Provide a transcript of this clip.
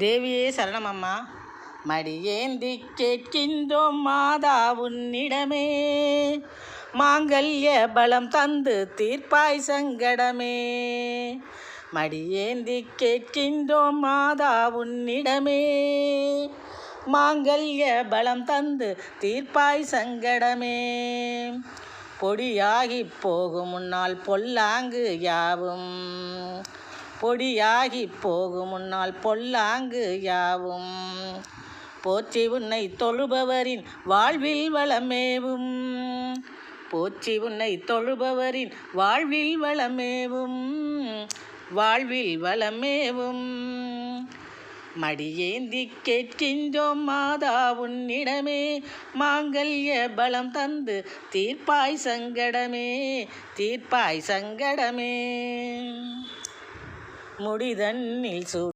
தேவியே சரணம் அம்மா. மடியேந்தி கேட்கின்றோம் மாதா உன்னிடமே, மாங்கல்ய பலம் தந்து தீர்ப்பாய் சங்கடமே. மடியேந்தி கேட்கின்றோம் மாதா உன்னிடமே, மாங்கல்ய பலம் தந்து தீர்ப்பாய் சங்கடமே. பொடியாகி போகும் முன்னால் பொல்லாங்கு யாவும், பொடியாகி போகும் முன்னால் பொல்லாங்கு யாவும், போற்றி உன்னை தொழுபவரின் வாழ்வில் வளமேவும், போற்றி உன்னை தொழுபவரின் வாழ்வில் வளமேவும், வாழ்வில் வளமேவும். மடியேந்தி கேட்கின்றோம் மாதா உன்னிடமே, மாங்கல்ய பலம் தந்து தீர்ப்பாய் சங்கடமே, தீர்ப்பாய் சங்கடமே. முடிதன்னில்